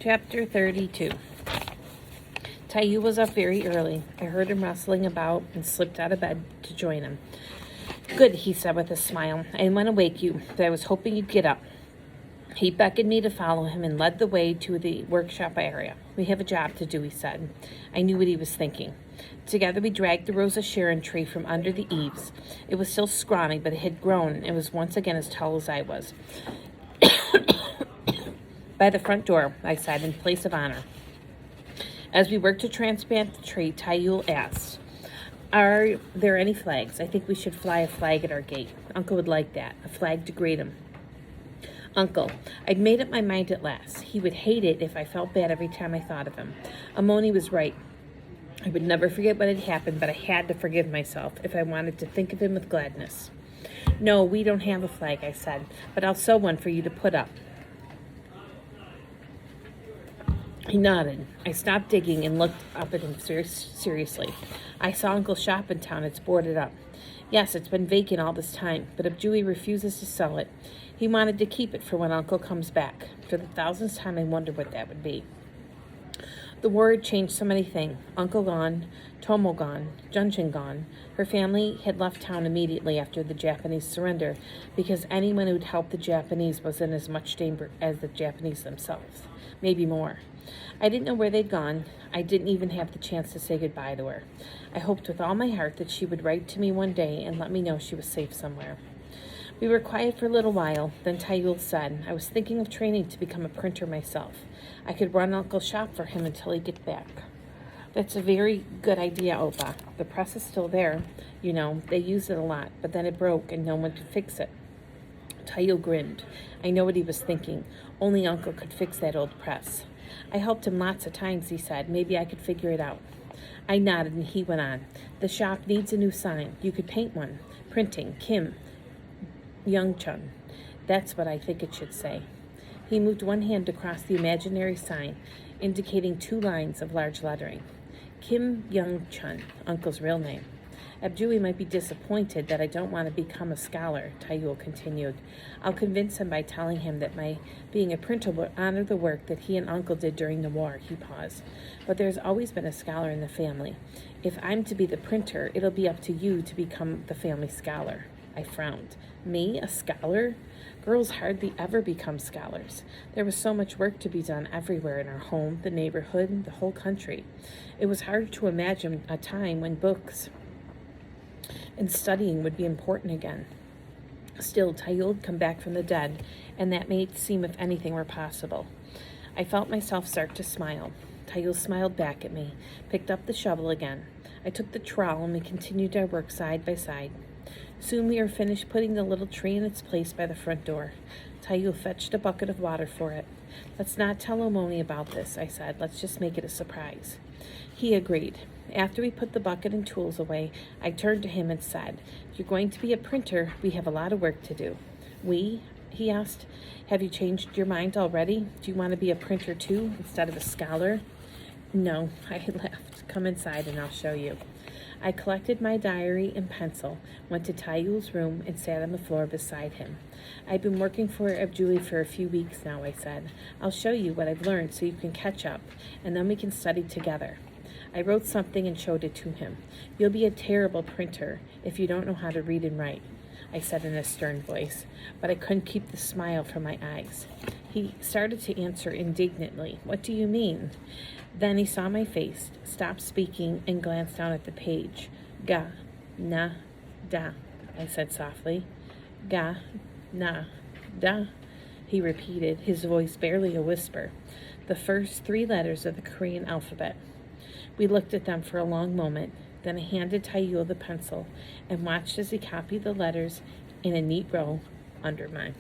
Chapter 32. Taiyu was up very early. I heard him rustling about and slipped out of bed to join him. Good, he said with a smile. I didn't want to wake you, but I was hoping you'd get up. He beckoned me to follow him and led the way to the workshop area. We have a job to do, he said. I knew what he was thinking. Together we dragged the Rosa Sharon tree from under the eaves. It was still scrawny, but it had grown and was once again as tall as I was. By the front door, I said, in place of honor. As we worked to transplant the tree, Taiyu asked, Are there any flags? I think we should fly a flag at our gate. Uncle would like that, a flag to greet him. Uncle, I'd made up my mind at last. He would hate it if I felt bad every time I thought of him. Amoni was right. I would never forget what had happened, but I had to forgive myself if I wanted to think of him with gladness. No, we don't have a flag, I said, but I'll sew one for you to put up. He nodded. I stopped digging and looked up at him seriously. I saw Uncle's shop in town. It's boarded up. Yes, it's been vacant all this time, but Abjui refuses to sell it. He wanted to keep it for when Uncle comes back. For the thousandth time, I wondered what that would be. The war had changed so many things. Uncle gone, Tomo gone, Junshin gone. Her family had left town immediately after the Japanese surrender because anyone who'd helped the Japanese was in as much danger as the Japanese themselves, maybe more. I didn't know where they'd gone. I didn't even have the chance to say goodbye to her. I hoped with all my heart that she would write to me one day and let me know she was safe somewhere. We were quiet for a little while. Then Taiyu said, I was thinking of training to become a printer myself. I could run Uncle's shop for him until he gets back. That's a very good idea, Opa. The press is still there. You know, they use it a lot, but then it broke and no one could fix it. Taiyu grinned. I know what he was thinking. Only Uncle could fix that old press. I helped him lots of times, he said. Maybe I could figure it out. I nodded and he went on. The shop needs a new sign. You could paint one. Printing, Kim Young-chun. That's what I think it should say. He moved one hand across the imaginary sign, indicating 2 lines of large lettering. Kim Young-chun, Uncle's real name. Abjui might be disappointed that I don't want to become a scholar, Taiyu continued. I'll convince him by telling him that my being a printer will honor the work that he and Uncle did during the war. He paused. But there's always been a scholar in the family. If I'm to be the printer, it'll be up to you to become the family scholar. I frowned. Me, a scholar? Girls hardly ever become scholars. There was so much work to be done everywhere in our home, the neighborhood, the whole country. It was hard to imagine a time when books and studying would be important again. Still, Taiyu had come back from the dead, and that made it seem if anything were possible. I felt myself start to smile. Taiyu smiled back at me, picked up the shovel again. I took the trowel and we continued our work side by side. Soon we were finished putting the little tree in its place by the front door. Taiyu fetched a bucket of water for it. Let's not tell Omoni about this, I said. Let's just make it a surprise. He agreed. After we put the bucket and tools away, I turned to him and said, If you're going to be a printer, we have a lot of work to do. We? He asked. Have you changed your mind already? Do you want to be a printer too, instead of a scholar? No, I laughed. Come inside and I'll show you. I collected my diary and pencil, went to Taiyu's room, and sat on the floor beside him. I've been working for Abjui for a few weeks now, I said. I'll show you what I've learned so you can catch up, and then we can study together. I wrote something and showed it to him. You'll be a terrible printer if you don't know how to read and write, I said in a stern voice, but I couldn't keep the smile from my eyes. He started to answer indignantly. What do you mean? Then he saw my face, stopped speaking, and glanced down at the page. Ga, na, da, I said softly. Ga, na, da, he repeated, his voice barely a whisper. The first 3 letters of the Korean alphabet. We looked at them for a long moment. Then I handed Taiyu the pencil and watched as he copied the letters in a neat row under mine.